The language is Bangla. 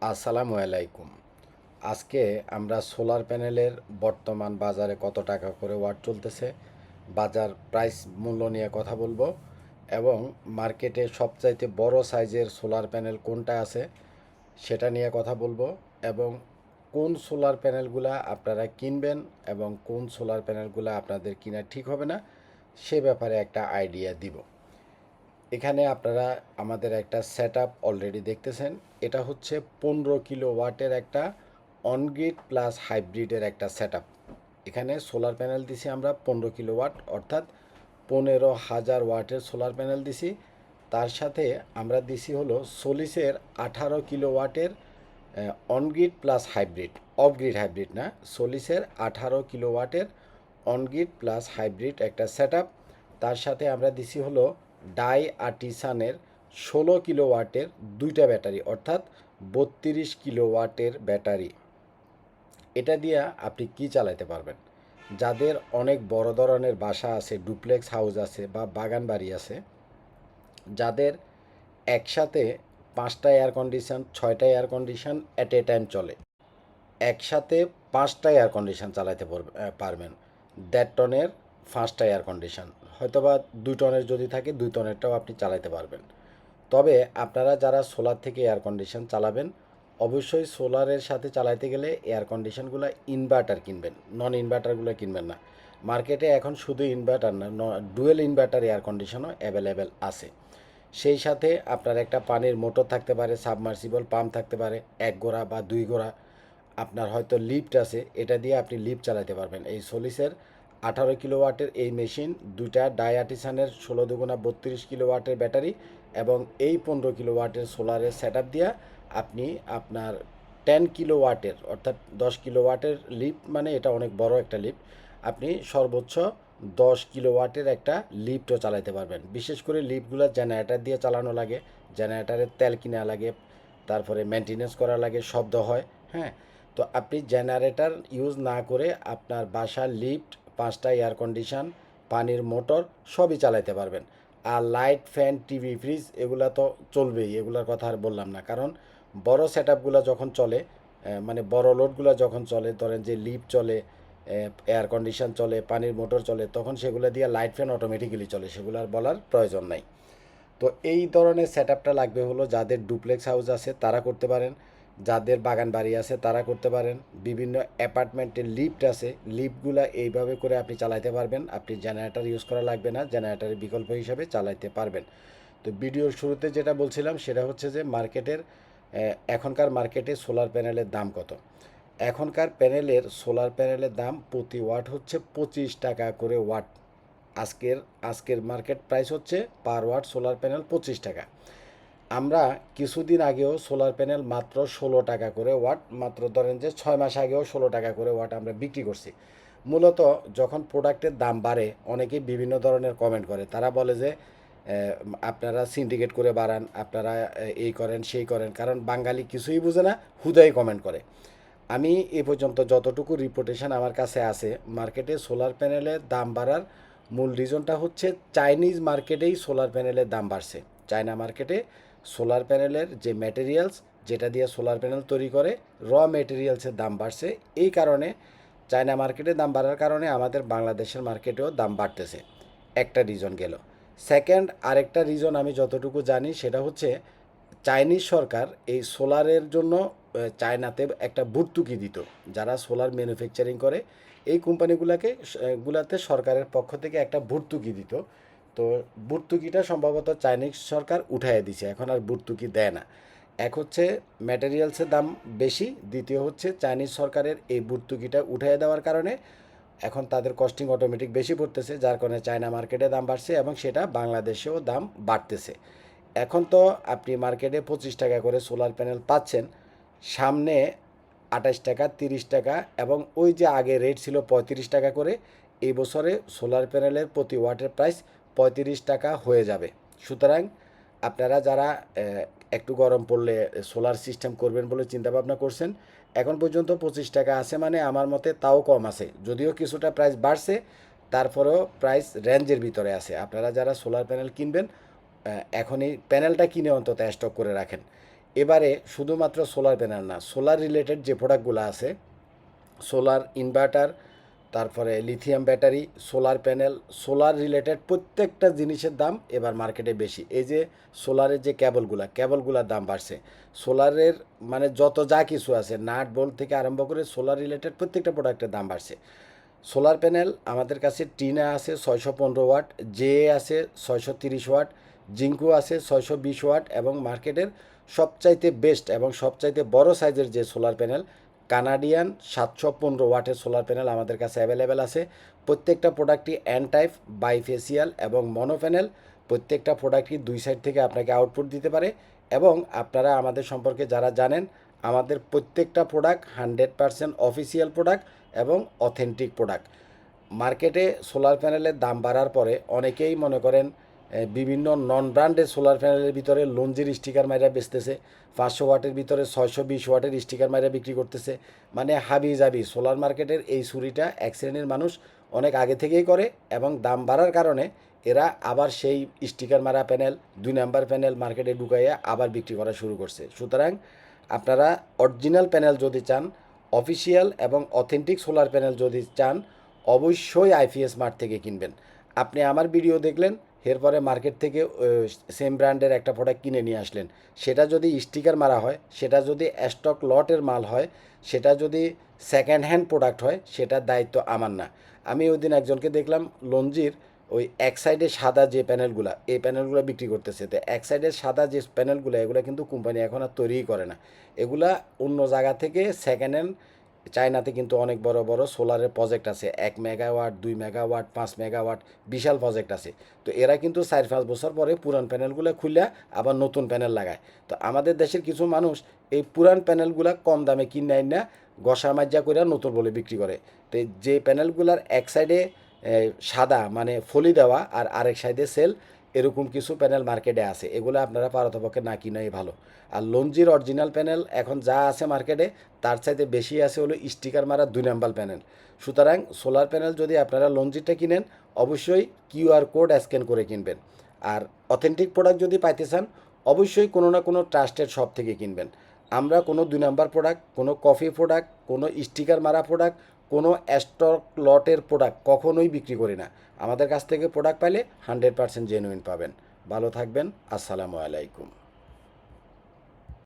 আসসালামু আলাইকুম। আজকে আমরা সোলার প্যানেলের বর্তমান বাজারে কত টাকা করে ওয়াট চলতেছে, বাজার প্রাইস মূল্য নিয়ে কথা বলবো এবং মার্কেটে সবচাইতে বড় সাইজের সোলার প্যানেল কোনটা আছে সেটা নিয়ে কথা বলবো এবং কোন সোলার প্যানেলগুলা আপনারা কিনবেন এবং কোন সোলার প্যানেলগুলা আপনাদের কিনা ঠিক হবে না সে ব্যাপারে একটা আইডিয়া দিব। এখানে আপনারা আমাদের একটা সেট আপ অলরেডি দেখতেছেন। এটা হচ্ছে 15 কিলো ওয়াটের একটা অনগ্রিড প্লাস হাইব্রিডের একটা সেট আপ। এখানে সোলার প্যানেল দিছি আমরা 15 কিলো ওয়াট, অর্থাৎ 15,000 ওয়াটের সোলার প্যানেল দিছি। তার সাথে আমরা দিছি হলো সোলিসের 18 কিলো ওয়াটের on-grid plus hybrid, off-grid hybrid না, সোলিসের 18 কিলো ওয়াটের অনগ্রিড প্লাস হাইব্রিড একটা সেট আপ। তার সাথে আমরা দিছি হলো ডাই আর্টিসানের 16 কিলো ওয়াটের দুইটা ব্যাটারি, অর্থাৎ 32 কিলো ওয়াটের ব্যাটারি। এটা দিয়ে আপনি কি চালাতে পারবেন? যাদের অনেক বড় ধরনের বাসা আছে, ডুপ্লেক্স হাউস আছে বা বাগান বাড়ি আছে, যাদের একসাথে 5টা এয়ার কন্ডিশন 6টা air condition at a time চলে, একসাথে 5টা এয়ার কন্ডিশন চালাতে পারবেন। 1.5 টনের 5টা এয়ার কন্ডিশন, হয়তোবা 2 টনের যদি থাকে 2 টনেরটাও আপনি চালাতে পারবেন। তবে আপনারা যারা সোলার থেকে এয়ার কন্ডিশন চালাবেন, অবশ্যই সোলারের সাথে চালাতে গেলে এয়ার কন্ডিশনগুলো ইনভার্টার কিনবেন, নন ইনভার্টারগুলো কিনবেন না। মার্কেটে এখন শুধু ইনভার্টার না, ডুয়েল ইনভার্টার এয়ার কন্ডিশনও অ্যাভেলেবেল আছে। সেই সাথে আপনার একটা পানির মোটর থাকতে পারে, সাবমার্সিবল পাম্প থাকতে পারে, 1 গোড়া বা 2 গোড়া। আপনার হয়তো লিফট আছে, এটা দিয়ে আপনি লিফট চালাতে পারবেন। এই সোলিসের 18 কিলো ওয়াটের এই মেশিন, দুইটা ডায়াটিসানের 16 দুগুণা 32 কিলো ওয়াটের ব্যাটারি এবং এই 15 কিলো ওয়াটের সোলারের সেট আপ দিয়ে আপনি আপনার 10 কিলো ওয়াটের, অর্থাৎ 10 কিলো ওয়াটের লিফট, মানে এটা অনেক বড় একটা লিফট, আপনি সর্বোচ্চ 10 কিলোওয়াটের একটা লিফটও চালাতে পারবেন। বিশেষ করে লিফটগুলো জেনারেটার দিয়ে চালানো লাগে, জেনারেটারের তেল কিনা লাগে, তারপরে মেনটেনেন্স করা লাগে, শব্দ হয়। হ্যাঁ, তো আপনি জেনারেটর ইউজ না করে আপনার বাসার লিফট, 5টা এয়ার কন্ডিশন, পানির মোটর সবই চালাতে পারবেন। আর লাইট, ফ্যান, টিভি, ফ্রিজ এগুলা তো চলবেই, এগুলোর কথা আর বললাম না। কারণ বড় সেট আপগুলো যখন চলে, মানে বড় লোডগুলো যখন চলে, ধরেন যে লিফট চলে, এয়ার কন্ডিশন চলে, পানির মোটর চলে, তখন সেগুলো দিয়ে লাইট ফ্যান অটোমেটিক্যালি চলে, সেগুলো আর বলার প্রয়োজন নাই। তো এই ধরনের সেট আপটা লাগবে হলো যাদের ডুপ্লেক্স হাউস আছে তারা করতে পারেন, যাদের বাগান বাড়ি আছে তারা করতে পারেন, বিভিন্ন অ্যাপার্টমেন্টের লিফট আছে, লিফটগুলো এইভাবে করে আপনি চালাতে পারবেন। আপনি জেনারেটর ইউজ করা লাগবে না, জেনারেটরের বিকল্প হিসাবে চালাতে পারবেন। তো ভিডিওর শুরুতে যেটা বলছিলাম সেটা হচ্ছে যে মার্কেটের, এখনকার মার্কেটে সোলার প্যানেলের দাম কত। এখনকার সোলার প্যানেলের দাম প্রতি ওয়াট হচ্ছে 25 টাকা করে ওয়াট। আজকের আজকের মার্কেট প্রাইস হচ্ছে পার ওয়াট সোলার প্যানেল 25 টাকা। আমরা কিছুদিন আগেও সোলার প্যানেল মাত্র 16 টাকা করে ওয়াট, মাত্র ধরেন যে 6 মাস আগেও 16 টাকা করে ওয়াট আমরা বিক্রি করছি। মূলত যখন প্রোডাক্টের দাম বাড়ে, অনেকেই বিভিন্ন ধরনের কমেন্ট করে, তারা বলে যে আপনারা সিন্ডিকেট করে বাড়ান, আপনারা এই করেন সেই করেন, কারণ বাঙালি কিছুই বুঝে না, হুদাই কমেন্ট করে। আমি এ পর্যন্ত যতটুকু রিপোর্টেশন আমার কাছে আছে, মার্কেটে সোলার প্যানেলের দাম বাড়ার মূল রিজনটা হচ্ছে চাইনিজ মার্কেটেই সোলার প্যানেলের দাম বাড়ছে। চায়না মার্কেটে সোলার প্যানেলের যে ম্যাটেরিয়ালস, যেটা দিয়ে সোলার প্যানেল তৈরি করে, র ম্যাটেরিয়ালসের দাম বাড়ছে। এই কারণে চায়না মার্কেটে দাম বাড়ার কারণে আমাদের বাংলাদেশের মার্কেটেও দাম বাড়তেছে। একটা রিজন গেল। সেকেন্ড, আরেকটা রিজন আমি যতটুকু জানি সেটা হচ্ছে চাইনিজ সরকার এই সোলারের জন্য চায়নাতে একটা ভর্তুকি দিত। যারা সোলার ম্যানুফ্যাকচারিং করে এই গুলাতে সরকারের পক্ষ থেকে একটা ভর্তুকি দিত। তো ভর্তুকিটা সম্ভবত চাইনিজ সরকার উঠাইয়া দিছে, এখন আর ভর্তুকি দেয় না। এক হচ্ছে ম্যাটেরিয়ালসের দাম বেশি, দ্বিতীয় হচ্ছে চাইনিজ সরকারের এই ভর্তুকিটা উঠাইয়া দেওয়ার কারণে এখন তাদের কস্টিং অটোমেটিক বেশি পড়তেছে, যার কারণে চায়না মার্কেটে দাম বাড়ছে এবং সেটা বাংলাদেশেও দাম বাড়তেছে। এখন তো আপনি মার্কেটে 25 টাকা করে সোলার প্যানেল পাচ্ছেন, সামনে 28 টাকা, 30 টাকা এবং ওই যে আগে রেট ছিল 35 টাকা করে, এই বছরে সোলার প্যানেলের প্রতি ওয়াটের প্রাইস 35 টাকা হয়ে যাবে। সুতরাং আপনারা যারা একটু গরম পড়লে সোলার সিস্টেম করবেন বলে চিন্তাভাবনা করছেন, এখন পর্যন্ত 25 টাকা আছে, মানে আমার মতে তাও কম আছে, যদিও কিছুটা প্রাইস বাড়ছে, তারপরেও প্রাইস রেঞ্জের ভিতরে আছে। আপনারা যারা সোলার প্যানেল কিনবেন, এখনই প্যানেলটা কিনে অন্তত স্টক করে রাখেন। এবারে শুধুমাত্র সোলার প্যানেল না, সোলার রিলেটেড যে প্রোডাক্টগুলো আছে, সোলার ইনভার্টার, তারপরে lithium battery, solar panel, solar related প্রত্যেকটা জিনিসের দাম এবার মার্কেটে বেশি। এই যে সোলারের যে কেবলগুলোর দাম বাড়ছে, সোলারের মানে যত যা কিছু আছে নাট বোল্ট থেকে আরম্ভ করে সোলার রিলেটেড প্রত্যেকটা প্রোডাক্টের দাম বাড়ছে। সোলার প্যানেল আমাদের কাছে টিনা আছে 615 ওয়াট, জে আছে 630 ওয়াট, জিঙ্কু আছে 620 ওয়াট, এবং মার্কেটের সবচাইতে বেস্ট এবং সবচাইতে বড় সাইজের যে সোলার প্যানেল কানাডিয়ান 715 ওয়াটের সোলার প্যানেল আমাদের কাছে অ্যাভেলেবেল আছে। প্রত্যেকটা প্রোডাক্টই অ্যান টাইপ, বাইফেসিয়াল এবং মনো প্যানেল। প্রত্যেকটা প্রোডাক্টই দুই সাইড থেকে আপনাকে আউটপুট দিতে পারে। এবং আপনারা আমাদের সম্পর্কে যারা জানেন, আমাদের প্রত্যেকটা প্রোডাক্ট 100% অফিসিয়াল প্রোডাক্ট এবং অথেন্টিক প্রোডাক্ট। মার্কেটে সোলার প্যানেলের দাম বাড়ার পরে অনেকেই মনে করেন বিভিন্ন নন ব্র্যান্ডের সোলার প্যানেলের ভিতরে লঞ্জির স্টিকার মাইরা বেচতেছে, 500 ওয়াটের ভিতরে 620 ওয়াটের স্টিকার মাইরা বিক্রি করতেছে। মানে হাবি জাবি সোলার মার্কেটের এই চুরিটা এক শ্রেণীর মানুষ অনেক আগে থেকেই করে, এবং দাম বাড়ার কারণে এরা আবার সেই স্টিকার মারা প্যানেল, 2 নাম্বার প্যানেল মার্কেটে ঢুকাইয়া আবার বিক্রি করা শুরু করছে। সুতরাং আপনারা অরিজিনাল প্যানেল যদি চান, অফিসিয়াল এবং অথেন্টিক সোলার প্যানেল যদি চান, অবশ্যই আইপিএস মার্ট থেকে কিনবেন। আপনি আমার ভিডিও দেখলেন, এরপরে মার্কেট থেকে সেম ব্র্যান্ডের একটা প্রোডাক্ট কিনে নিয়ে আসলেন, সেটা যদি স্টিকার মারা হয়, সেটা যদি স্টক লটের মাল হয়, সেটা যদি সেকেন্ড হ্যান্ড প্রোডাক্ট হয়, সেটার দায়িত্ব আমার না। আমি ওই দিন একজনকে দেখলাম লঞ্জির ওই এক সাইডে সাদা যে প্যানেলগুলো, এই প্যানেলগুলো বিক্রি করতেছে। তো এক সাইডের সাদা যে প্যানেলগুলো, এগুলো কিন্তু কোম্পানি এখন আর তৈরিই করে না। এগুলা অন্য জায়গা থেকে সেকেন্ড হ্যান্ড, চায়নাতে কিন্তু অনেক বড় বড় সোলারের প্রজেক্ট আছে, 1 মেগাওয়াট, 2 মেগাওয়াট, 5 মেগাওয়াট, বিশাল প্রজেক্ট আছে। তো এরা কিন্তু 4-5 বছর পরে পুরান প্যানেলগুলো খুলে আবার নতুন প্যানেল লাগায়। তো আমাদের দেশের কিছু মানুষ এই পুরান প্যানেলগুলো কম দামে কিনে আইন না গসা মাজা করে নতুন বলে বিক্রি করে। তো যে প্যানেলগুলার এক সাইডে সাদা মানে ফলি দেওয়া আর আরেক সাইডে সেল, এরকম কিছু প্যানেল মার্কেটে আছে, এগুলো আপনারা পারতপক্ষে না কিনাই ভালো। আর লঞ্জির অরিজিনাল প্যানেল এখন যা আছে মার্কেটে, তার চাইতে বেশি আছে হলো স্টিকার মারা 2 নাম্বার প্যানেল। সুতরাং সোলার প্যানেল যদি আপনারা লঞ্জিরটা কিনেন, অবশ্যই কিউআর কোড স্ক্যান করে কিনবেন। আর অথেন্টিক প্রোডাক্ট যদি পাইতে চান, অবশ্যই কোনো না কোনো ট্রাস্টেড শপ থেকে কিনবেন। আমরা কোনো 2 নাম্বার প্রোডাক্ট, কোনো কফি প্রোডাক্ট, কোনো স্টিকার মারা প্রোডাক্ট, কোনো স্টক লটের প্রোডাক্ট কখনোই বিক্রি করি না। আমাদের কাছ থেকে প্রোডাক্ট পাইলে 100% জেনুইন পাবেন। ভালো থাকবেন। আসসালামু আলাইকুম।